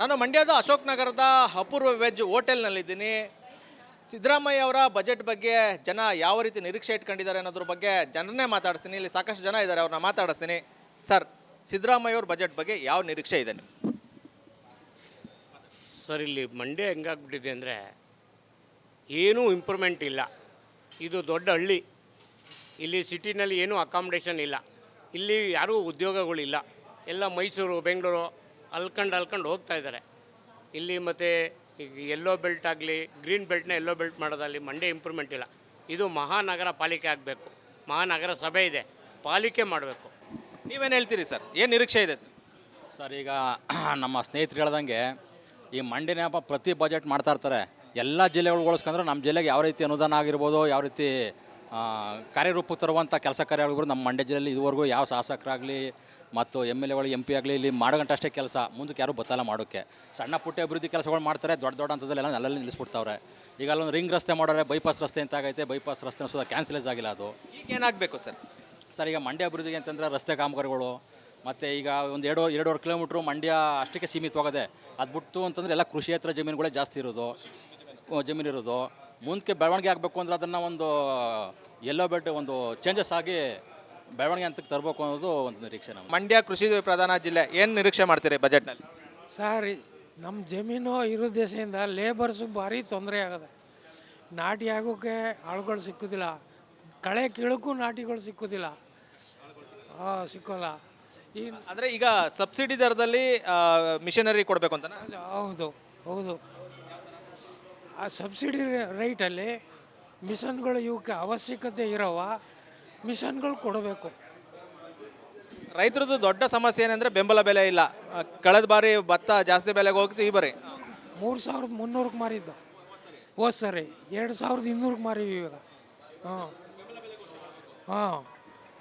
ನಾನು ಮಂಡ್ಯದ ಅಶೋಕ್ ನಗರದ ಅಪೂರ್ವ ವೆಜ್ ಹೋಟೆಲ್ನಲ್ಲಿದ್ದೀನಿ. ಸಿದ್ದರಾಮಯ್ಯ ಅವರ ಬಜೆಟ್ ಬಗ್ಗೆ ಜನ ಯಾವ ರೀತಿ ನಿರೀಕ್ಷೆ ಇಟ್ಕೊಂಡಿದ್ದಾರೆ ಅನ್ನೋದ್ರ ಬಗ್ಗೆ ಜನರನ್ನೇ ಮಾತಾಡಿಸ್ತೀನಿ. ಇಲ್ಲಿ ಸಾಕಷ್ಟು ಜನ ಇದ್ದಾರೆ, ಅವ್ರನ್ನ ಮಾತಾಡಿಸ್ತೀನಿ. ಸರ್, ಸಿದ್ದರಾಮಯ್ಯ ಅವ್ರ ಬಜೆಟ್ ಬಗ್ಗೆ ಯಾವ ನಿರೀಕ್ಷೆ ಇದೆ ನಿಮ್ಗೆ? ಸರ್, ಇಲ್ಲಿ ಮಂಡ್ಯ ಹೆಂಗಾಗ್ಬಿಟ್ಟಿದೆ ಅಂದರೆ ಏನೂ ಇಂಪ್ರೂವ್ಮೆಂಟ್ ಇಲ್ಲ. ಇದು ದೊಡ್ಡ ಹಳ್ಳಿ. ಇಲ್ಲಿ ಸಿಟಿನಲ್ಲಿ ಏನೂ ಅಕಾಮಿಡೇಷನ್ ಇಲ್ಲ. ಇಲ್ಲಿ ಯಾರೂ ಉದ್ಯೋಗಗಳಿಲ್ಲ. ಎಲ್ಲ ಮೈಸೂರು, ಬೆಂಗಳೂರು ಅಲ್ಕೊಂಡು ಹೋಗ್ತಾ ಇದ್ದಾರೆ. ಇಲ್ಲಿ ಮತ್ತು ಈಗ ಎಲ್ಲೋ ಬೆಲ್ಟ್ ಆಗಲಿ, ಗ್ರೀನ್ ಬೆಲ್ಟ್ನ ಎಲ್ಲೋ ಬೆಲ್ಟ್ ಮಾಡೋದಲ್ಲಿ ಮಂಡ್ಯ ಇಂಪ್ರೂವ್ಮೆಂಟ್ ಇಲ್ಲ. ಇದು ಮಹಾನಗರ ಪಾಲಿಕೆ ಆಗಬೇಕು. ಮಹಾನಗರ ಸಭೆ ಇದೆ, ಪಾಲಿಕೆ ಮಾಡಬೇಕು. ನೀವೇನು ಹೇಳ್ತೀರಿ ಸರ್? ಏನು ನಿರೀಕ್ಷೆ ಇದೆ ಸರ್? ಸರ್, ಈಗ ನಮ್ಮ ಸ್ನೇಹಿತರು ಹೇಳ್ದಂಗೆ ಈ ಮಂಡ್ಯನ ಪ್ರತಿ ಬಜೆಟ್ ಮಾಡ್ತಾ ಇರ್ತಾರೆ. ಎಲ್ಲ ಜಿಲ್ಲೆಗಳು ಹೋಲಿಸ್ಕೊಂಡ್ರೆ ನಮ್ಮ ಜಿಲ್ಲೆಗೆ ಯಾವ ರೀತಿ ಅನುದಾನ ಆಗಿರ್ಬೋದು, ಯಾವ ರೀತಿ ಕಾರ್ಯರೂಪಕ್ಕೆ ತರುವಂಥ ಕೆಲಸ ಕಾರ್ಯಗಳು ನಮ್ಮ ಮಂಡ್ಯ ಜಿಲ್ಲೆಯಲ್ಲಿ ಇದುವರೆಗೂ ಯಾವ ಶಾಸಕರಾಗಲಿ ಮತ್ತು ಎಮ್ ಎಲ್ ಎಗಳು, ಎಂ ಪಿ ಆಗಲಿ ಇಲ್ಲಿ ಮಾಡೋಗಂಟಷ್ಟೇ ಕೆಲಸ, ಮುಂದಕ್ಕೆ ಯಾರೂ ಬತ್ತಲ್ಲ ಮಾಡೋಕ್ಕೆ. ಸಣ್ಣ ಪುಟ್ಟ ಅಭಿವೃದ್ಧಿ ಕೆಲಸಗಳು ಮಾಡ್ತಾರೆ, ದೊಡ್ಡ ಹಂತದಲ್ಲೆಲ್ಲ ನೆಲಲ್ಲಿ ನಿಲ್ಲಿಸ್ಬಿಡ್ತಾವ್ರೆ. ಈಗ ಅಲ್ಲೊಂದು ರಿಂಗ್ ರಸ್ತೆ ಮಾಡೋರೆ, ಬೈಪಾಸ್ ರಸ್ತೆ ಅಂತ ಆಗೈತೆ. ಬೈಪಾಸ್ ರಸ್ತೆ ಸುಧಾ ಕ್ಯಾನ್ಸಲೇಜ್ ಆಗಿಲ್ಲ. ಅದು ಈಗ ಏನಾಗಬೇಕು ಸರ್? ಸರ್, ಈಗ ಮಂಡ್ಯ ಅಭಿವೃದ್ಧಿಗೆ ಅಂತಂದರೆ ರಸ್ತೆ ಕಾಮಗಾರಿಗಳು, ಮತ್ತು ಈಗ ಒಂದು 2-2.5 ಕಿಲೋಮೀಟ್ರು ಮಂಡ್ಯ ಅಷ್ಟಕ್ಕೆ ಸೀಮಿತವಾಗದೆ. ಅದು ಬಿಟ್ಟು ಅಂತಂದರೆ ಎಲ್ಲ ಕೃಷಿಯೇತರ ಜಮೀನುಗಳೇ ಜಾಸ್ತಿ ಇರೋದು, ಜಮೀನಿರೋದು. ಮುಂದಕ್ಕೆ ಬೆಳವಣಿಗೆ ಆಗಬೇಕು ಅಂದರೆ ಅದನ್ನು ಒಂದು ಎಲ್ಲೋ ಬೆಲ್ಟ್ ಒಂದು ಚೇಂಜಸ್ ಆಗಿ ಬೆಳವಣಿಗೆ ಹಂತಕ್ಕೆ ತರಬೇಕು ಅನ್ನೋದು ಒಂದು ನಿರೀಕ್ಷೆ ನಮ್ಮ. ಮಂಡ್ಯ ಕೃಷಿ ಪ್ರಧಾನ ಜಿಲ್ಲೆ, ಏನು ನಿರೀಕ್ಷೆ ಮಾಡ್ತೀರಿ ಬಜೆಟ್ನಲ್ಲಿ? ಸರ್, ನಮ್ಮ ಜಮೀನು ಇರೋ ದೇಶದಿಂದ ಲೇಬರ್ಸು ಭಾರಿ ತೊಂದರೆ ಆಗದೆ. ನಾಟಿ ಆಗೋಕ್ಕೆ ಆಳುಗಳು ಸಿಕ್ಕೋದಿಲ್ಲ, ಕಳೆ ಕೀಳಕ್ಕೂ ನಾಟಿಗಳು ಸಿಕ್ಕೋದಿಲ್ಲ, ಸಿಕ್ಕೋಲ್ಲ. ಈ ಅಂದರೆ ಈಗ ಸಬ್ಸಿಡಿ ದರದಲ್ಲಿ ಮಿಷನರಿ ಕೊಡಬೇಕು ಅಂತ. ಹೌದು ಹೌದು, ಆ ಸಬ್ಸಿಡಿ ರೈಟಲ್ಲಿ ಮಿಷನ್ಗಳು ಇವಕ್ಕೆ ಅವಶ್ಯಕತೆ ಇರೋವ ಮಿಷನ್ಗಳು ಕೊಡಬೇಕು. ರೈತರದ್ದು ದೊಡ್ಡ ಸಮಸ್ಯೆ ಏನಂದರೆ ಬೆಂಬಲ ಬೆಲೆ ಇಲ್ಲ. ಕಳೆದ ಬಾರಿ ಭತ್ತ ಜಾಸ್ತಿ ಬೆಲೆಗೆ ಹೋಗ್ತು, ಈ ಬಾರಿ 3,300ಕ್ಕೆ ಮಾರಿದ್ದು. ಹೋದ ಸರಿ 2,200ಕ್ಕೆ ಮಾರೀವಿ ಇವಾಗ. ಹಾಂ ಹಾಂ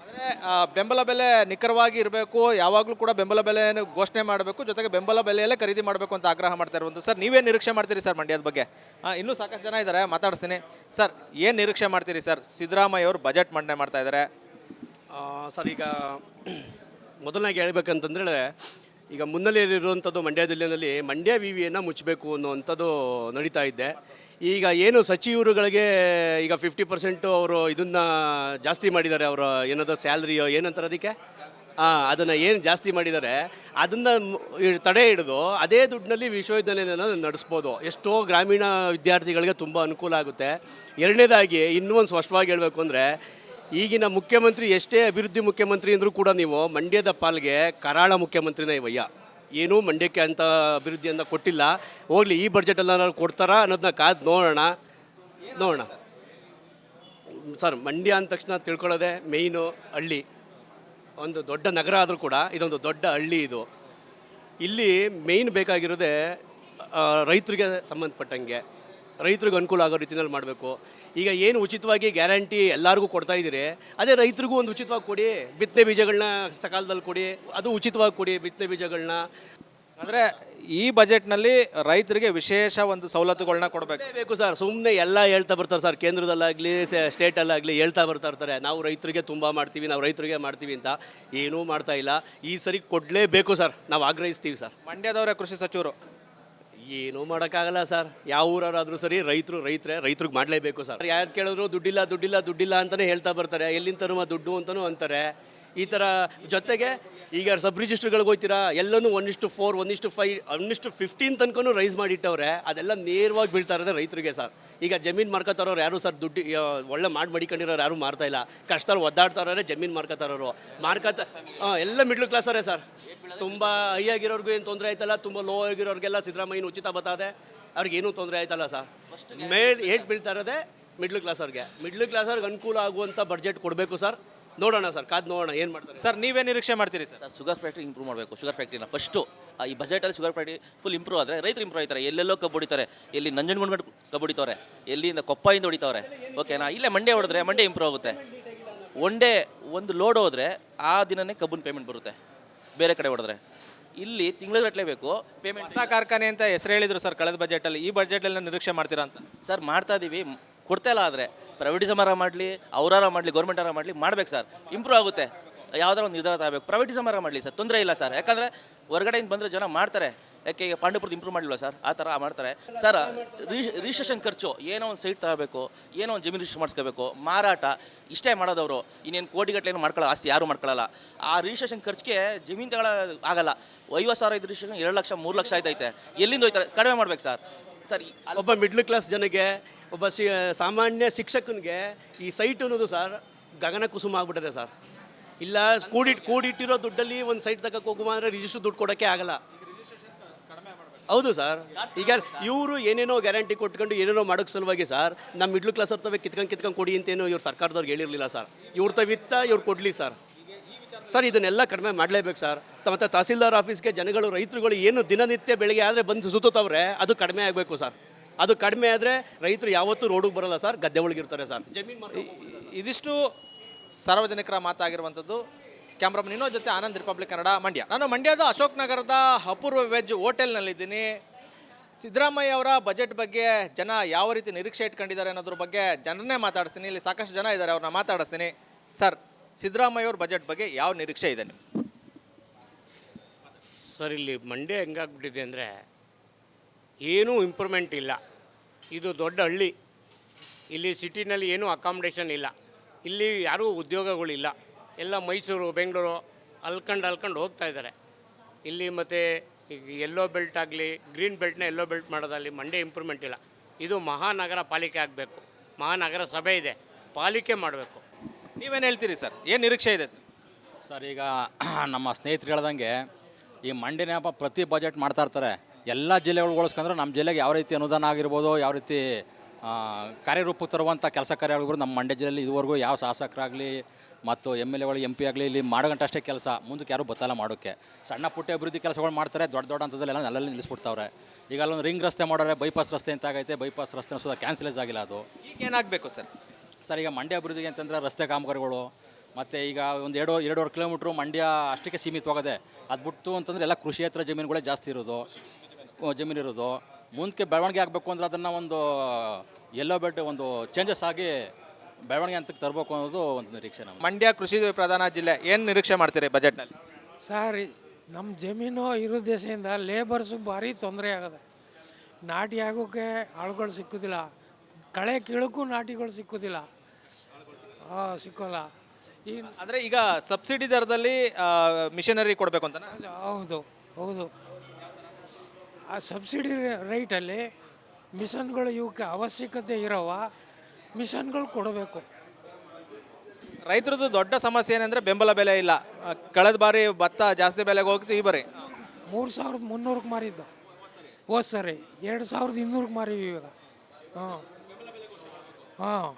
ಅಂದರೆ ಬೆಂಬಲ ಬೆಲೆ ನಿಖರವಾಗಿ ಇರಬೇಕು. ಯಾವಾಗಲೂ ಕೂಡ ಬೆಂಬಲ ಬೆಲೆಯನ್ನು ಘೋಷಣೆ ಮಾಡಬೇಕು, ಜೊತೆಗೆ ಬೆಂಬಲ ಬೆಲೆಯಲ್ಲೇ ಖರೀದಿ ಮಾಡಬೇಕು ಅಂತ ಆಗ್ರಹ ಮಾಡ್ತಾ ಇರುವಂಥ. ಸರ್, ನೀವೇನು ನಿರೀಕ್ಷೆ ಮಾಡ್ತೀರಿ ಸರ್ ಮಂಡ್ಯದ ಬಗ್ಗೆ? ಇನ್ನೂ ಸಾಕಷ್ಟು ಜನ ಇದ್ದಾರೆ, ಮಾತಾಡಿಸ್ತೀನಿ. ಸರ್, ಏನು ನಿರೀಕ್ಷೆ ಮಾಡ್ತೀರಿ ಸರ್? ಸಿದ್ದರಾಮಯ್ಯ ಅವರು ಬಜೆಟ್ ಮಂಡನೆ ಮಾಡ್ತಾ ಇದ್ದಾರೆ. ಸರ್, ಈಗ ಮೊದಲನಾಗಿ ಹೇಳ್ಬೇಕಂತಂದರೆ ಈಗ ಮುನ್ನೆಲೆಯಲ್ಲಿರುವಂಥದ್ದು ಮಂಡ್ಯ ಜಿಲ್ಲೆಯಲ್ಲಿ ಮಂಡ್ಯ ವಿವಿಯನ್ನು ಮುಚ್ಚಬೇಕು ಅನ್ನುವಂಥದ್ದು ನಡೀತಾ ಇದ್ದೆ. ಈಗ ಏನು ಸಚಿವರುಗಳಿಗೆ ಈಗ 50% ಅವರು ಇದನ್ನು ಜಾಸ್ತಿ ಮಾಡಿದ್ದಾರೆ. ಅವರ ಏನದ ಸ್ಯಾಲ್ರಿಯೋ ಏನಂತಾರೆ ಅದಕ್ಕೆ, ಅದನ್ನು ಏನು ಜಾಸ್ತಿ ಮಾಡಿದ್ದಾರೆ ಅದನ್ನು ತಡೆ ಹಿಡಿದು ಅದೇ ದುಡ್ಡಿನಲ್ಲಿ ವಿಶ್ವವಿದ್ಯಾಲಯನ ನಡೆಸ್ಬೋದು. ಎಷ್ಟೋ ಗ್ರಾಮೀಣ ವಿದ್ಯಾರ್ಥಿಗಳಿಗೆ ತುಂಬ ಅನುಕೂಲ ಆಗುತ್ತೆ. ಎರಡನೇದಾಗಿ ಇನ್ನೂ ಒಂದು ಸ್ಪಷ್ಟವಾಗಿ ಹೇಳಬೇಕು ಅಂದರೆ, ಈಗಿನ ಮುಖ್ಯಮಂತ್ರಿ ಎಷ್ಟೇ ಅಭಿವೃದ್ಧಿ ಮುಖ್ಯಮಂತ್ರಿ ಅಂದರೂ ಕೂಡ ನೀವು ಮಂಡ್ಯದ ಪಾಲ್ಗೆ ಕರಾಳ ಮುಖ್ಯಮಂತ್ರಿನೇ ಇವಯ್ಯ. ಏನೂ ಮಂಡ್ಯಕ್ಕೆ ಅಂತ ಅಭಿವೃದ್ಧಿಯನ್ನು ಕೊಟ್ಟಿಲ್ಲ. ಹೋಗಲಿ, ಈ ಬಡ್ಜೆಟೆಲ್ಲ ಕೊಡ್ತಾರಾ ಅನ್ನೋದನ್ನ ಕಾದು ನೋಡೋಣ. ಸರ್, ಮಂಡ್ಯ ಅಂದ ತಕ್ಷಣ ತಿಳ್ಕೊಳ್ಳೋದೆ ಮೇಯ್ನು ಹಳ್ಳಿ. ಒಂದು ದೊಡ್ಡ ನಗರ ಆದರೂ ಕೂಡ ಇದೊಂದು ದೊಡ್ಡ ಹಳ್ಳಿ. ಇಲ್ಲಿ ಮೇಯ್ನ್ ಬೇಕಾಗಿರೋದೇ ರೈತರಿಗೆ ಸಂಬಂಧಪಟ್ಟಂಗೆ, ರೈತರಿಗೆ ಅನುಕೂಲ ಆಗೋ ರೀತಿಯಲ್ಲಿ ಮಾಡಬೇಕು. ಈಗ ಏನು ಉಚಿತವಾಗಿ ಗ್ಯಾರಂಟಿ ಎಲ್ಲರಿಗೂ ಕೊಡ್ತಾ ಇದ್ದೀರಿ, ಅದೇ ರೈತರಿಗೂ ಒಂದು ಉಚಿತವಾಗಿ ಕೊಡಿ. ಬಿತ್ತನೆ ಬೀಜಗಳನ್ನ ಸಕಾಲದಲ್ಲಿ ಕೊಡಿ, ಅದು ಉಚಿತವಾಗಿ ಕೊಡಿ ಬಿತ್ತನೆ ಬೀಜಗಳನ್ನ. ಅಂದರೆ ಈ ಬಜೆಟ್ನಲ್ಲಿ ರೈತರಿಗೆ ವಿಶೇಷ ಒಂದು ಸವಲತ್ತುಗಳನ್ನ ಕೊಡಬೇಕು ಸರ್. ಸುಮ್ಮನೆ ಎಲ್ಲ ಹೇಳ್ತಾ ಬರ್ತಾರೆ ಸರ್, ಕೇಂದ್ರದಲ್ಲಾಗಲಿ ಸ್ಟೇಟಲ್ಲಾಗಲಿ ಹೇಳ್ತಾ ಬರ್ತಾ ಇರ್ತಾರೆ, ನಾವು ರೈತರಿಗೆ ತುಂಬ ಮಾಡ್ತೀವಿ, ನಾವು ರೈತರಿಗೆ ಮಾಡ್ತೀವಿ ಅಂತ. ಏನೂ ಮಾಡ್ತಾ ಇಲ್ಲ. ಈ ಸರಿ ಕೊಡಲೇಬೇಕು ಸರ್, ನಾವು ಆಗ್ರಹಿಸ್ತೀವಿ ಸರ್. ಮಂಡ್ಯದವರೇ ಕೃಷಿ ಸಚಿವರು. ಏನೂ ಮಾಡೋಕ್ಕಾಗಲ್ಲ ಸರ್. ಯಾವ ಊರವರಾದರೂ ಸರಿ, ರೈತರಿಗೆ ಮಾಡಲೇಬೇಕು ಸರ್. ಯಾರು ಕೇಳಿದ್ರು ದುಡ್ಡಿಲ್ಲ ಅಂತಲೇ ಹೇಳ್ತಾ ಬರ್ತಾರೆ. ಎಲ್ಲಿಂದ ತರುವ ದುಡ್ಡು ಅಂತಲೂ ಅಂತಾರೆ. ಈ ಥರ ಜೊತೆಗೆ ಈಗ ಸಬ್ ರಿಜಿಸ್ಟ್ರ್ಗಳಿಗೆ ಹೋಗ್ತೀರಾ, ಎಲ್ಲನೂ 1:4, 1:5, 1:15 ತನಕನೂ ರೈಸ್ ಮಾಡಿಟ್ಟವ್ರೆ. ಅದೆಲ್ಲ ನೇರವಾಗಿ ಬೀಳ್ತಾ ಇರೋದೇ ರೈತರಿಗೆ ಸರ್. ಈಗ ಜಮೀನು ಮಾರ್ಕೋತಾರೋರು ಯಾರು ಸರ್, ದುಡ್ಡು ಒಳ್ಳೆ ಮಡಿಕೊಂಡಿರೋರು ಯಾರು ಮಾರ್ತಾ ಇಲ್ಲ. ಕಷ್ಟದಲ್ಲಿ ಒದ್ದಾಡ್ತಾರೋರೆ ಜಮೀನು ಮಾರ್ಕೋತಾರೋರು. ಎಲ್ಲ ಮಿಡ್ಲ್ ಕ್ಲಾಸರೇ ಸರ್. ತುಂಬ ಹೈ ಆಗಿರೋರ್ಗೂ ಏನು ತೊಂದರೆ ಆಯ್ತಲ್ಲ, ತುಂಬ ಲೋ ಆಗಿರೋರಿಗೆಲ್ಲ ಸಿದ್ದರಾಮಯ್ಯನ ಉಚಿತ ಬತ್ತದೆ, ಅವ್ರಿಗೇನೂ ತೊಂದರೆ ಆಯ್ತಲ್ಲ ಸರ್. ಏಟ್ ಬೀಳ್ತಾ ಇರೋದೇ ಮಿಡ್ಲ್ ಕ್ಲಾಸರ್ಗೆ ಅನುಕೂಲ ಆಗುವಂಥ ಬಡ್ಜೆಟ್ ಕೊಡಬೇಕು ಸರ್. ನೋಡೋಣ ಸರ್, ಕಾದು ನೋಡೋಣ ಏನು ಮಾಡ್ತಾರೆ. ಸರ್, ನೀವೇನು ನಿರೀಕ್ಷೆ ಮಾಡ್ತೀರಿ ಸರ್? ಶುಗರ್ ಫ್ಯಾಕ್ಟ್ರಿ ಇಂಪ್ರೂವ್ ಮಾಡಬೇಕು. ಶುಗರ್ ಫ್ಯಾಕ್ಟ್ರಿನ ಫಸ್ಟು ಈ ಬಜೆಟಲ್ಲಿ ಶುಗರ್ ಫ್ಯಾಕ್ಟ್ರಿ ಫುಲ್ ಇಂಪ್ರೂವ್ ಆದರೆ ರೈತರು ಇಂಪ್ರೂವ್ ಆಯ್ತಾರೆ. ಎಲ್ಲೆಲ್ಲೋ ಕಬ್ಬು ಹೊಡಿತಾರೆ, ಎಲ್ಲಿ ನಂಜನಗೂಡು ಕಬ್ಬು ಹೊಡಿತವ್ರೆ, ಎಲ್ಲಿಂದ ಕೊಪ್ಪಯಿಂದ ಹೊಡಿತವ್ರೆ. ಓಕೆನಾ? ಇಲ್ಲೇ ಮಂಡ್ಯ ಹೊಡೆದ್ರೆ ಮಂಡ್ಯ ಇಂಪ್ರೂವ್ ಆಗುತ್ತೆ. ಒಂದು ಲೋಡ್ ಹೋದರೆ ಆ ದಿನನೇ ಕಬ್ಬಿನ ಪೇಮೆಂಟ್ ಬರುತ್ತೆ. ಬೇರೆ ಕಡೆ ಹೊಡೆದ್ರೆ ಇಲ್ಲಿ ತಿಂಗಳ ಬೇಕು ಪೇಮೆಂಟ್. ಹೊಸ ಕಾರ್ಖಾನೆ ಅಂತ ಹೆಸರು ಹೇಳಿದ್ರು ಸರ್ ಕಳೆದ ಬಜೆಟಲ್ಲಿ. ಈ ಬಜೆಟಲ್ಲಿ ನಿರೀಕ್ಷೆ ಮಾಡ್ತೀರಾ ಅಂತ? ಸರ್, ಮಾಡ್ತಾ ಇದ್ದೀವಿ, ಕೊಡ್ತಾ ಇಲ್ಲ. ಆದರೆ ಪ್ರೈವೇಟಿಸಮಾರ ಮಾಡಲಿ, ಅವರಾರ ಮಾಡಲಿ, ಗೌರ್ಮೆಂಟಾರ ಮಾಡಲಿ ಮಾಡಬೇಕು ಸರ್, ಇಂಪ್ರೂವ್ ಆಗುತ್ತೆ. ಯಾವುದಾದ್ರು ಒಂದು ನಿರ್ಧಾರ ತಗೋಬೇಕು. ಪ್ರೈವೇಟಿಸಮಾರ ಮಾಡಲಿ ಸರ್, ತೊಂದರೆ ಇಲ್ಲ ಸರ್. ಯಾಕಂದರೆ ಹೊರಗಡೆಯಿಂದ ಬಂದರೆ ಜನ ಮಾಡ್ತಾರೆ. ಯಾಕೆ ಈಗ ಪಾಂಡವಪುರದ ಇಂಪ್ರೂವ್ ಮಾಡಿಲ್ವಾ ಸರ್? ಆ ಥರ ಮಾಡ್ತಾರೆ ಸರ್. ರಿಜಿಸ್ಟ್ರೇಷನ್ ಖರ್ಚು, ಏನೋ ಒಂದು ಸೈಟ್ ತಗೋಬೇಕು, ಏನೋ ಒಂದು ಜಮೀನು ರಿಜಿಸ್ಟ್ರ್ ಮಾಡಿಸ್ಕೋಬೇಕು, ಮಾರಾಟ ಇಷ್ಟೇ ಮಾಡೋದವರು. ಇನ್ನೇನು ಕೋಟಿಗಟ್ಟಲೆ ಏನು ಮಾಡ್ಕೊಳ್ಳೋ ಆಸ್ತಿ ಯಾರು ಮಾಡ್ಕೊಳ್ಳಲ್ಲ. ಆ ರಿಜಿಸ್ಟ್ರೇಷನ್ ಖರ್ಚಿಗೆ ಜಮೀನು ತಗೊಳ್ಳೋ ಆಗಲ್ಲ. 50,000 ಇದ್ದು ರಿಜಿಸ್ಟ್ರೇಷನ್ 2 ಲಕ್ಷ 3 ಲಕ್ಷ ಆಯ್ತೈತೆ. ಎಲ್ಲಿಂದ ಹೋಯ್ತಾರೆ? ಕಡಿಮೆ ಮಾಡ್ಬೇಕು ಸರ್. ಸರ್ ಒಬ್ಬ ಮಿಡ್ಲ್ ಕ್ಲಾಸ್ ಜನಕ್ಕೆ, ಒಬ್ಬ ಸಾಮಾನ್ಯ ಶಿಕ್ಷಕನಿಗೆ ಈ ಸೈಟ್ ಅನ್ನೋದು ಸರ್ ಗಗನ ಕುಸುಮ ಆಗ್ಬಿಟ್ಟಿದೆ ಸರ್. ಇಲ್ಲ ಕೂಡಿಟ್ಟಿರೋ ದುಡ್ಡಲ್ಲಿ ಒಂದು ಸೈಟ್ ತಗೋಕೆ ಹೋಗುವ ಅಂದರೆ ರಿಜಿಸ್ಟ್ರ್ ದುಡ್ಡು ಕೊಡೋಕ್ಕೆ ಆಗಲ್ಲ. ಹೌದು ಸರ್. ಈಗ ಇವರು ಏನೇನೋ ಗ್ಯಾರಂಟಿ ಕೊಟ್ಕೊಂಡು ಏನೇನೋ ಮಾಡೋಕ್ಕೆ ಸಲುವಾಗಿ ಸರ್ ನಮ್ಮ ಮಿಡ್ಲ್ ಕ್ಲಾಸ್ ಅವ್ರ ಕಿತ್ಕೊಂಡು ಕೊಡಿ ಅಂತೇನು ಇವ್ರು ಸರ್ಕಾರದವ್ರಿಗೆ ಹೇಳಿರಲಿಲ್ಲ ಸರ್. ಇವ್ರ ತವಿತ್ತ ಇವ್ರು ಕೊಡಲಿ ಸರ್. ಸರ್ ಇದನ್ನೆಲ್ಲ ಕಡಿಮೆ ಮಾಡಲೇಬೇಕು ಸರ್. ಮತ್ತು ತಹಸೀಲ್ದಾರ್ ಆಫೀಸ್ಗೆ ಜನಗಳು, ರೈತರುಗಳು ಏನು ದಿನನಿತ್ಯ ಬೆಳಗ್ಗೆ ಆದರೆ ಬಂದು ಸುತ್ತವ್ರೆ, ಅದು ಕಡಿಮೆ ಆಗಬೇಕು ಸರ್. ಅದು ಕಡಿಮೆ ಆದರೆ ರೈತರು ಯಾವತ್ತೂ ರೋಡಿಗೆ ಬರೋಲ್ಲ ಸರ್, ಗದ್ದೆ ಒಳಗಿರ್ತಾರೆ ಸರ್. ಇದಿಷ್ಟು ಸಾರ್ವಜನಿಕರ ಮಾತಾಗಿರುವಂಥದ್ದು. ಕ್ಯಾಮ್ರಾಮನ್ ಇನ್ನೋ ಜೊತೆ ಆನಂದ್, ರಿಪಬ್ಲಿಕ್ ಕನ್ನಡ, ಮಂಡ್ಯ. ನಾನು ಮಂಡ್ಯದ ಅಶೋಕ್ ನಗರದ ಅಪೂರ್ವ ವೆಜ್ ಹೋಟೆಲ್ನಲ್ಲಿದ್ದೀನಿ. ಸಿದ್ದರಾಮಯ್ಯ ಅವರ ಬಜೆಟ್ ಬಗ್ಗೆ ಜನ ಯಾವ ರೀತಿ ನಿರೀಕ್ಷೆ ಇಟ್ಕೊಂಡಿದ್ದಾರೆ ಅನ್ನೋದ್ರ ಬಗ್ಗೆ ಜನರನ್ನೇ ಮಾತಾಡಿಸ್ತೀನಿ. ಇಲ್ಲಿ ಸಾಕಷ್ಟು ಜನ ಇದ್ದಾರೆ, ಅವ್ರನ್ನ ಮಾತಾಡಿಸ್ತೀನಿ. ಸರ್, ಸಿದ್ದರಾಮಯ್ಯ ಅವ್ರ ಬಜೆಟ್ ಬಗ್ಗೆ ಯಾವ ನಿರೀಕ್ಷೆ ಇದೆ ನೀವು? ಸರ್, ಇಲ್ಲಿ ಮಂಡ್ಯ ಹೆಂಗಾಗ್ಬಿಟ್ಟಿದೆ ಅಂದರೆ ಏನೂ ಇಂಪ್ರೂವ್ಮೆಂಟ್ ಇಲ್ಲ. ಇದು ದೊಡ್ಡ ಹಳ್ಳಿ. ಇಲ್ಲಿ ಸಿಟಿನಲ್ಲಿ ಏನೂ ಅಕಾಮಿಡೇಷನ್ ಇಲ್ಲ. ಇಲ್ಲಿ ಯಾರೂ ಉದ್ಯೋಗಗಳಿಲ್ಲ. ಎಲ್ಲ ಮೈಸೂರು, ಬೆಂಗಳೂರು ಅಲ್ಕೊಂಡು ಹೋಗ್ತಾ ಇದ್ದಾರೆ. ಇಲ್ಲಿ ಮತ್ತು ಈಗ ಎಲ್ಲೋ ಬೆಲ್ಟ್ ಆಗಲಿ, ಗ್ರೀನ್ ಬೆಲ್ಟ್ನ ಎಲ್ಲೋ ಬೆಲ್ಟ್ ಮಾಡೋದಲ್ಲಿ ಮಂಡ್ಯ ಇಂಪ್ರೂವ್ಮೆಂಟ್ ಇಲ್ಲ. ಇದು ಮಹಾನಗರ ಪಾಲಿಕೆ ಆಗಬೇಕು. ಮಹಾನಗರ ಸಭೆ ಇದೆ, ಪಾಲಿಕೆ ಮಾಡಬೇಕು. ನೀವೇನು ಹೇಳ್ತೀರಿ ಸರ್? ಏನು ನಿರೀಕ್ಷೆ ಇದೆ ಸರ್? ಸರ್, ಈಗ ನಮ್ಮ ಸ್ನೇಹಿತರು ಹೇಳ್ದಂಗೆ ಈ ಮಂಡ್ಯ ಪ್ರತಿ ಬಜೆಟ್ ಮಾಡ್ತಾ ಇರ್ತಾರೆ. ಎಲ್ಲ ಜಿಲ್ಲೆಗಳು ಹೋಲಿಸ್ಕೊಂಡ್ರೆ ನಮ್ಮ ಜಿಲ್ಲೆಗೆ ಯಾವ ರೀತಿ ಅನುದಾನ ಆಗಿರ್ಬೋದು, ಯಾವ ರೀತಿ ಕಾರ್ಯರೂಪಕ್ಕೆ ತರುವಂಥ ಕೆಲಸ ಕಾರ್ಯಗಳು ನಮ್ಮ ಮಂಡ್ಯ ಜಿಲ್ಲೆಯಲ್ಲಿ ಇದುವರೆಗೂ ಯಾವ ಶಾಸಕರಾಗಲಿ ಮತ್ತು MLAಗಳು MP ಆಗಲಿ ಇಲ್ಲಿ ಮಾಡೋಗಂಟಷ್ಟೇ ಕೆಲಸ, ಮುಂದಕ್ಕೆ ಯಾರೂ ಬತ್ತಲ್ಲ ಮಾಡೋಕ್ಕೆ. ಸಣ್ಣ ಪುಟ್ಟ ಅಭಿವೃದ್ಧಿ ಕೆಲಸಗಳು ಮಾಡ್ತಾರೆ, ದೊಡ್ಡ ಹಂತದಲ್ಲೆಲ್ಲ ನೆಲಲ್ಲಿ ನಿಲ್ಲಿಸ್ಬಿಡ್ತಾವ್ರೆ. ಈಗ ಅಲ್ಲೊಂದು ರಿಂಗ್ ರಸ್ತೆ ಮಾಡೋರೆ, ಬೈಪಾಸ್ ರಸ್ತೆ ಅಂತ ಆಗೈತೆ. ಬೈಪಾಸ್ ರಸ್ತೆ ಸುಧಾ ಕ್ಯಾನ್ಸಲೇಜ್ ಆಗಿಲ್ಲ ಅದು. ಈಗ ಏನಾಗಬೇಕು ಸರ್? ಸರ್, ಈಗ ಮಂಡ್ಯ ಅಭಿವೃದ್ಧಿಗೆ ಅಂತಂದರೆ ರಸ್ತೆ ಕಾಮಗಾರಿಗಳು, ಮತ್ತು ಈಗ ಒಂದು 2-2.5 ಕಿಲೋಮೀಟ್ರು ಮಂಡ್ಯ ಅಷ್ಟಕ್ಕೆ ಸೀಮಿತವಾಗದೆ. ಅದು ಬಿಟ್ಟು ಅಂತಂದರೆ ಎಲ್ಲ ಕೃಷಿಯೇತರ ಜಮೀನುಗಳೇ ಜಾಸ್ತಿ ಇರೋದು, ಜಮೀನಿರೋದು. ಮುಂದಕ್ಕೆ ಬೆಳವಣಿಗೆ ಆಗಬೇಕು ಅಂದರೆ ಅದನ್ನು ಒಂದು ಎಲ್ಲೋ ಬೆಲ್ಟ್ ಒಂದು ಚೇಂಜಸ್ ಆಗಿ ಬೆಳವಣಿಗೆ ಅಂತಕ್ಕೆ ತರಬೇಕು ಅನ್ನೋದು ಒಂದು ನಿರೀಕ್ಷೆ ನಮ್ಮ. ಮಂಡ್ಯ ಕೃಷಿ ಪ್ರಧಾನ ಜಿಲ್ಲೆ, ಏನು ನಿರೀಕ್ಷೆ ಮಾಡ್ತೀರಿ ಬಜೆಟ್ನಲ್ಲಿ? ಸರ್, ನಮ್ಮ ಜಮೀನು ಇರೋ ದೇಶದಿಂದ ಲೇಬರ್ಸು ಭಾರಿ ತೊಂದರೆ ಆಗದೆ. ನಾಟಿ ಆಗೋಕ್ಕೆ ಆಳುಗಳು ಸಿಕ್ಕುದಿಲ್ಲ, ಕಳೆ ಕೀಳಕ್ಕೂ ನಾಟಿಗಳು ಸಿಕ್ಕುದಿಲ್ಲ, ಸಿಕ್ಕೋಲ್ಲ. ಈ ಅಂದರೆ ಈಗ ಸಬ್ಸಿಡಿ ದರದಲ್ಲಿ ಮಿಷನರಿ ಕೊಡಬೇಕು ಅಂತ. ಹೌದು ಹೌದು. ಆ ಸಬ್ಸಿಡಿ ರೈಟಲ್ಲಿ ಮಿಷನ್ಗಳು ಇವಕ್ಕೆ ಅವಶ್ಯಕತೆ ಇರೋವ ಮಿಷನ್ಗಳು ಕೊಡಬೇಕು. ರೈತರದ್ದು ದೊಡ್ಡ ಸಮಸ್ಯೆ ಏನಂದರೆ ಬೆಂಬಲ ಬೆಲೆ ಇಲ್ಲ. ಕಳೆದ ಬಾರಿ ಭತ್ತ ಜಾಸ್ತಿ ಬೆಲೆಗೆ ಹೋಗ್ತು, ಈ ಬಾರಿ 3,300ಕ್ಕೆ ಮಾರಿದ್ದು. ಹೋದ್ ಸರಿ 2,200ಕ್ಕೆ ಮಾರೀವಿ ಇವಾಗ. ಹಾಂ ಹಾಂ.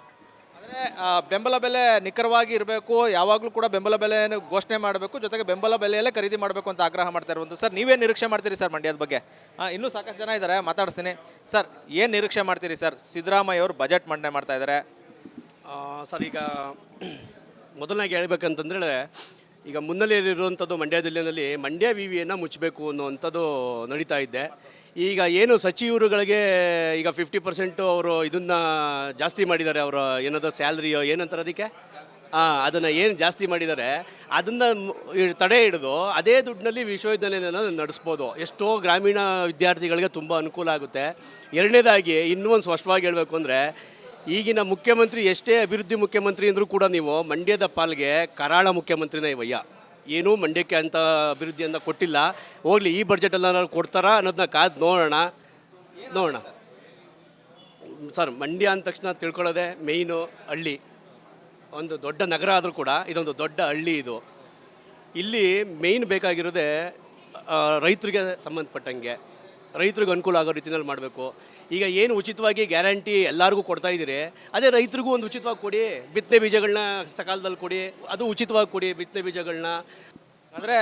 ಅಂದರೆ ಬೆಂಬಲ ಬೆಲೆ ನಿಖರವಾಗಿ ಇರಬೇಕು, ಯಾವಾಗಲೂ ಕೂಡ ಬೆಂಬಲ ಬೆಲೆಯನ್ನು ಘೋಷಣೆ ಮಾಡಬೇಕು, ಜೊತೆಗೆ ಬೆಂಬಲ ಬೆಲೆಯಲ್ಲೇ ಖರೀದಿ ಮಾಡಬೇಕು ಅಂತ ಆಗ್ರಹ ಮಾಡ್ತಾ ಇರುವಂಥ. ಸರ್, ನೀವೇನು ನಿರೀಕ್ಷೆ ಮಾಡ್ತೀರಿ ಸರ್ ಮಂಡ್ಯದ ಬಗ್ಗೆ? ಇನ್ನೂ ಸಾಕಷ್ಟು ಜನ ಇದ್ದಾರೆ, ಮಾತಾಡಿಸ್ತೀನಿ. ಸರ್, ಏನು ನಿರೀಕ್ಷೆ ಮಾಡ್ತೀರಿ ಸರ್? ಸಿದ್ದರಾಮಯ್ಯ ಅವರು ಬಜೆಟ್ ಮಂಡನೆ ಮಾಡ್ತಾ ಇದ್ದಾರೆ. ಸರ್, ಈಗ ಮೊದಲನಾಗಿ ಹೇಳ್ಬೇಕಂತಂದರೆ ಈಗ ಮುನ್ನೆಲೆಯಲ್ಲಿರುವಂಥದ್ದು ಮಂಡ್ಯ ಜಿಲ್ಲೆಯಲ್ಲಿ ಮಂಡ್ಯ ವಿವಿಯನ್ನು ಮುಚ್ಚಬೇಕು ಅನ್ನುವಂಥದ್ದು ನಡೀತಾ ಇದ್ದೆ. ಈಗ ಏನು ಸಚಿವರುಗಳಿಗೆ ಈಗ 50% ಅವರು ಇದನ್ನು ಜಾಸ್ತಿ ಮಾಡಿದ್ದಾರೆ. ಅವರ ಏನದು ಸ್ಯಾಲ್ರಿಯೋ ಏನಂತಾರೆ ಅದಕ್ಕೆ, ಅದನ್ನು ಏನು ಜಾಸ್ತಿ ಮಾಡಿದ್ದಾರೆ ಅದನ್ನು ತಡೆ ಹಿಡಿದು ಅದೇ ದುಡ್ಡಿನಲ್ಲಿ ವಿಶ್ವವಿದ್ಯಾಲಯನ ನಡೆಸ್ಬೋದು. ಎಷ್ಟೋ ಗ್ರಾಮೀಣ ವಿದ್ಯಾರ್ಥಿಗಳಿಗೆ ತುಂಬ ಅನುಕೂಲ ಆಗುತ್ತೆ. ಎರಡನೇದಾಗಿ ಇನ್ನೂ ಒಂದು ಸ್ಪಷ್ಟವಾಗಿ ಹೇಳಬೇಕು ಅಂದರೆ, ಈಗಿನ ಮುಖ್ಯಮಂತ್ರಿ ಎಷ್ಟೇ ಅಭಿವೃದ್ಧಿ ಮುಖ್ಯಮಂತ್ರಿ ಅಂದರೂ ಕೂಡ ನೀವು ಮಂಡ್ಯದ ಪಾಲ್ಗೆ ಕರಾಳ ಮುಖ್ಯಮಂತ್ರಿನೇ ಇವಯ್ಯ. ಏನೂ ಮಂಡ್ಯಕ್ಕೆ ಅಂತ ಅಭಿವೃದ್ಧಿಯನ್ನು ಕೊಟ್ಟಿಲ್ಲ. ಹೋಗಲಿ, ಈ ಬಡ್ಜೆಟೆಲ್ಲ ಕೊಡ್ತಾರಾ ಅನ್ನೋದನ್ನ ಕಾದು ನೋಡೋಣ ಸರ್. ಮಂಡ್ಯ ಅಂದ ತಕ್ಷಣ ತಿಳ್ಕೊಳ್ಳೋದೆ ಮೇಯ್ನು ಹಳ್ಳಿ. ಒಂದು ದೊಡ್ಡ ನಗರ ಆದರೂ ಕೂಡ ಇದೊಂದು ದೊಡ್ಡ ಹಳ್ಳಿ. ಇಲ್ಲಿ ಮೇಯ್ನ್ ಬೇಕಾಗಿರೋದೇ ರೈತರಿಗೆ ಸಂಬಂಧಪಟ್ಟಂಗೆ, ರೈತರಿಗೆ ಅನುಕೂಲ ಆಗೋ ರೀತಿಯಲ್ಲಿ ಮಾಡಬೇಕು. ಈಗ ಏನು ಉಚಿತವಾಗಿ ಗ್ಯಾರಂಟಿ ಎಲ್ಲರಿಗೂ ಕೊಡ್ತಾ ಇದ್ದೀರಿ, ಅದೇ ರೈತರಿಗೂ ಒಂದು ಉಚಿತವಾಗಿ ಕೊಡಿ. ಬಿತ್ತನೆ ಬೀಜಗಳನ್ನ ಸಕಾಲದಲ್ಲಿ ಕೊಡಿ, ಅದು ಉಚಿತವಾಗಿ ಕೊಡಿ ಬಿತ್ತನೆ ಬೀಜಗಳನ್ನ. ಅಂದರೆ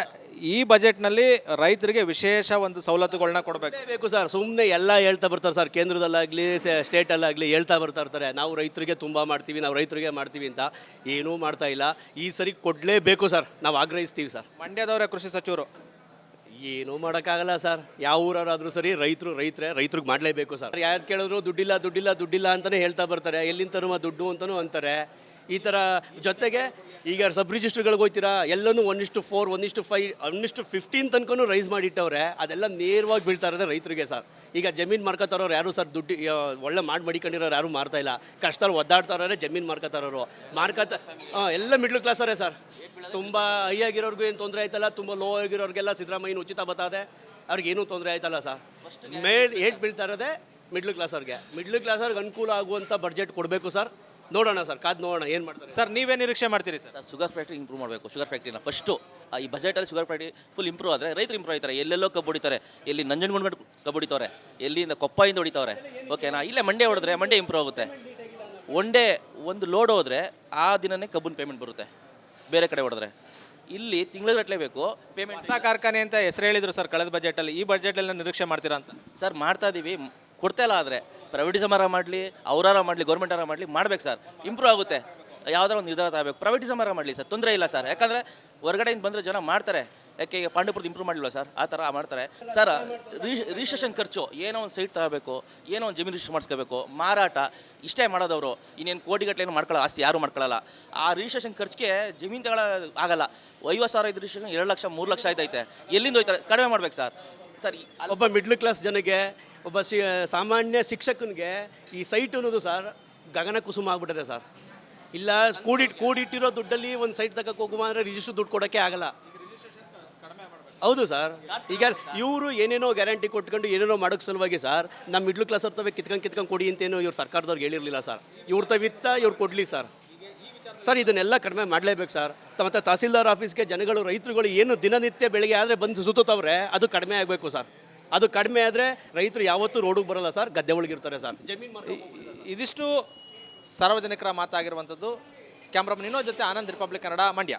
ಈ ಬಜೆಟ್ನಲ್ಲಿ ರೈತರಿಗೆ ವಿಶೇಷ ಒಂದು ಸವಲತ್ತುಗಳನ್ನ ಕೊಡಬೇಕು ಸರ್. ಸುಮ್ಮನೆ ಎಲ್ಲ ಹೇಳ್ತಾ ಬರ್ತಾರೆ ಸರ್, ಕೇಂದ್ರದಲ್ಲಾಗಲಿ ಸ್ಟೇಟಲ್ಲಾಗಲಿ ಹೇಳ್ತಾ ಬರ್ತಾ ಇರ್ತಾರೆ, ನಾವು ರೈತರಿಗೆ ತುಂಬ ಮಾಡ್ತೀವಿ, ನಾವು ರೈತರಿಗೆ ಮಾಡ್ತೀವಿ ಅಂತ. ಏನೂ ಮಾಡ್ತಾ ಇಲ್ಲ. ಈ ಸರಿ ಕೊಡಲೇಬೇಕು ಸರ್, ನಾವು ಆಗ್ರಹಿಸ್ತೀವಿ ಸರ್. ಮಂಡ್ಯದವರೇ ಕೃಷಿ ಸಚಿವರು ಏನೂ ಮಾಡೋಕ್ಕಾಗಲ್ಲ ಸರ್. ಯಾವ ಊರಾದ್ರೂ ಸರಿ ರೈತರಿಗೆ ಮಾಡಲೇಬೇಕು ಸರ್. ಯಾರು ಕೇಳಿದ್ರು ದುಡ್ಡಿಲ್ಲ ಅಂತಲೇ ಹೇಳ್ತಾ ಬರ್ತಾರೆ. ಎಲ್ಲಿಂದ ತರುವ ದುಡ್ಡು ಅಂತಲೂ ಅಂತಾರೆ. ಈ ಥರ ಜೊತೆಗೆ ಈಗ ಸಬ್ ರಿಜಿಸ್ಟ್ರ್ಗಳಿಗೆ ಹೋಗ್ತೀರಾ ಎಲ್ಲನೂ 1:4 1:5 1:15 ತನಕನೂ ರೈಸ್ ಮಾಡಿಟ್ಟವ್ರೆ. ಅದೆಲ್ಲ ನೇರವಾಗಿ ಬೀಳ್ತಾ ಇರೋದೇ ರೈತರಿಗೆ ಸರ್. ಈಗ ಜಮೀನು ಮಾರ್ಕೊತಾರೋರು ಯಾರು ಸರ್ ದುಡ್ಡು ಒಳ್ಳೆ ಮಡಿಕೊಂಡಿರೋರು ಯಾರು ಮಾರ್ತಾ ಇಲ್ಲ. ಕಷ್ಟದಲ್ಲಿ ಒದ್ದಾಡ್ತಾ ಇರೋರೆ ಜಮೀನು ಮಾರ್ಕೊತಾರೋರು ಎಲ್ಲ ಮಿಡ್ಲ್ ಕ್ಲಾಸರೇ ಸರ್. ತುಂಬ ಹೈ ಆಗಿರೋರ್ಗೂ ಏನು ತೊಂದರೆ ಆಯ್ತಲ್ಲ, ತುಂಬ ಲೋ ಆಗಿರೋರಿಗೆಲ್ಲ ಸಿದ್ದರಾಮಯ್ಯನ ಉಚಿತ ಬತ್ತದೆ, ಅವ್ರಿಗೇನೂ ತೊಂದರೆ ಆಯ್ತಲ್ಲ ಸರ್. ಏಟ್ ಬೀಳ್ತಾ ಇರೋದೇ ಮಿಡ್ಲ್ ಕ್ಲಾಸರ್ಗೆ ಅನುಕೂಲ ಆಗುವಂಥ ಬಡ್ಜೆಟ್ ಕೊಡಬೇಕು ಸರ್. ನೋಡೋಣ ಸರ್, ಕಾದು ನೋಡೋಣ ಏನು ಮಾಡ್ತಾರೆ ಸರ್ ನೀವೇ ನಿರೀಕ್ಷೆ ಮಾಡ್ತೀರಿ sir? Sir sugar factory improve ಮಾಡಬೇಕು. ಶುಗರ್ ಫ್ಯಾಕ್ಟ್ರಿನ ಫಸ್ಟು ಈ ಬಜೆಟಲ್ಲಿ ಶುಗರ್ ಫ್ಯಾಕ್ಟ್ರಿ ಫುಲ್ ಇಂಪ್ರೂವ್ ಆದರೆ ರೈತರು ಇಂಪ್ರೂವ್ ಆಯ್ತಾರೆ. ಎಲ್ಲೆಲ್ಲೋ ಕಬ್ಬು ಹೊಡಿತಾರೆ, ಎಲ್ಲಿ ನಂಜನಗೂಡು ಕಬ್ಬು ಹೊಡಿತವ್ರೆ, ಎಲ್ಲಿಂದ ಕೊಪ್ಪಯಿಂದ ಹೊಡಿತವ್ರೆ. ಓಕೆನಾ? ಇಲ್ಲೇ ಮಂಡ್ಯ ಹೊಡೆದ್ರೆ ಮಂಡ್ಯ ಇಂಪ್ರೂವ್ ಆಗುತ್ತೆ. ಒಂದು ಲೋಡ್ ಹೋದರೆ ಆ ದಿನನೇ ಕಬ್ಬಿನ ಪೇಮೆಂಟ್ ಬರುತ್ತೆ. ಬೇರೆ ಕಡೆ ಹೊಡೆದ್ರೆ ಇಲ್ಲಿ ತಿಂಗಳಿಗೆ ಬೇಕು ಪೇಮೆಂಟ್. ಹೊಸ ಕಾರ್ಖಾನೆ ಅಂತ ಹೆಸರು ಹೇಳಿದ್ರು ಸರ್ ಕಳೆದ ಬಜೆಟಲ್ಲಿ. ಈ ಬಜೆಟಲ್ಲಿ ನಿರೀಕ್ಷೆ ಮಾಡ್ತೀರಾ ಅಂತ? ಸರ್ ಮಾಡ್ತಾ ಇದ್ದೀವಿ, ಕೊಡ್ತಾ ಇಲ್ಲ. ಆದರೆ ಪ್ರೈವೇಟಿಸಮಾರ ಮಾಡಲಿ, ಅವರಾರ ಮಾಡಲಿ, ಗೌರ್ಮೆಂಟಾರ ಮಾಡಲಿ ಮಾಡ್ಬೇಕು ಸರ್, ಇಂಪ್ರೂವ್ ಆಗುತ್ತೆ. ಯಾವುದಾರ ಒಂದು ನಿರ್ಧಾರ ತಗೋಬೇಕು. ಪ್ರೈವೇಟಿಸಮಾರ ಮಾಡಲಿ ಸರ್, ತೊಂದರೆ ಇಲ್ಲ ಸರ್. ಯಾಕಂದರೆ ಹೊರಗಡೆಯಿಂದ ಬಂದರೆ ಜನ ಮಾಡ್ತಾರೆ. ಯಾಕೆ ಈಗ ಪಾಂಡವಪುರದ ಇಂಪ್ರೂವ್ ಮಾಡಿಲ್ವ ಸರ್? ಆ ಥರ ಮಾಡ್ತಾರೆ ಸರ್. ರಿಜಿಸ್ಟ್ರೇಷನ್ ಖರ್ಚು, ಏನೋ ಒಂದು ಸೈಟ್ ತಗೋಬೇಕು, ಏನೋ ಒಂದು ಜಮೀನು ರಿಜಿಸ್ಟ್ರ್ ಮಾಡಿಸ್ಕೋಬೇಕು, ಮಾರಾಟ ಇಷ್ಟೇ ಮಾಡೋದವರು. ಇನ್ನೇನು ಕೋಟಿಗಟ್ಟಲೆ ಮಾಡ್ಕೊಳ್ಳೋ ಆಸ್ತಿ ಯಾರು ಮಾಡ್ಕೊಳ್ಳಲ್ಲ. ಆ ರಿಜಿಸ್ಟ್ರೇಷನ್ ಖರ್ಚಿಗೆ ಜಮೀನು ತಗೊಳ್ಳೋ ಆಗಲ್ಲ. 50,000 ಇದ್ದು ರಿಜಿಸ್ಟ್ರೇಷನ್ 2 ಲಕ್ಷ 3 ಲಕ್ಷ ಆಯ್ತೈತೆ. ಎಲ್ಲಿಂದ ಹೋಯ್ತಾರೆ? ಕಡಿಮೆ ಮಾಡ್ಬೇಕು ಸರ್. ಸರ್ ಒಬ್ಬ ಮಿಡ್ಲ್ ಕ್ಲಾಸ್ ಜನಗೆ, ಒಬ್ಬ ಸಾಮಾನ್ಯ ಶಿಕ್ಷಕನಿಗೆ ಈ ಸೈಟ್ ಅನ್ನೋದು ಸರ್ ಗಗನ ಕುಸುಮ ಆಗ್ಬಿಟ್ಟಿದೆ ಸರ್. ಇಲ್ಲ ಕೂಡಿಟ್ಟಿರೋ ದುಡ್ಡಲ್ಲಿ ಒಂದು ಸೈಟ್ ತಗೋಕೆ ಹೋಗುವ ಅಂದರೆ ರಿಜಿಸ್ಟ್ರ್ ದುಡ್ಡು ಕೊಡೋಕ್ಕೆ ಆಗಲ್ಲ. ಹೌದು ಸರ್. ಈಗ ಇವರು ಏನೇನೋ ಗ್ಯಾರಂಟಿ ಕೊಟ್ಕೊಂಡು ಏನೇನೋ ಮಾಡೋಕ್ಕೆ ಸಲುವಾಗಿ ಸರ್ ನಮ್ಮ ಮಿಡ್ಲ್ ಕ್ಲಾಸ್ ಅವ್ರ ಕಿತ್ಕೊಂಡು ಕೊಡಿ ಅಂತೇನೋ ಇವ್ರು ಸರ್ಕಾರದವ್ರಿಗೆ ಹೇಳಿರಲಿಲ್ಲ ಸರ್. ಇವ್ರ ಇವ್ರು ಕೊಡಲಿ ಸರ್. ಸರ್ ಇದನ್ನೆಲ್ಲ ಕಡಿಮೆ ಮಾಡಲೇಬೇಕು ಸರ್. ಮತ್ತು ತಹಸೀಲ್ದಾರ್ ಆಫೀಸ್ಗೆ ಜನಗಳು, ರೈತರುಗಳು ಏನು ದಿನನಿತ್ಯ ಬೆಳಗ್ಗೆ ಆದರೆ ಬಂದು ಸುತ್ತುತ್ತವ್ರೆ, ಅದು ಕಡಿಮೆ ಆಗಬೇಕು ಸರ್. ಅದು ಕಡಿಮೆ ಆದರೆ ರೈತರು ಯಾವತ್ತೂ ರೋಡಿಗೆ ಬರೋಲ್ಲ ಸರ್, ಗದ್ದೆ ಒಳಗಿರ್ತಾರೆ ಸರ್. ಇದಿಷ್ಟು ಸಾರ್ವಜನಿಕರ ಮಾತಾಗಿರುವಂಥದ್ದು. ಕ್ಯಾಮ್ರಾಮನ್ ವಿನೋದ್ ಜೊತೆ ಆನಂದ್, ರಿಪಬ್ಲಿಕ್ ಕನ್ನಡ, ಮಂಡ್ಯ.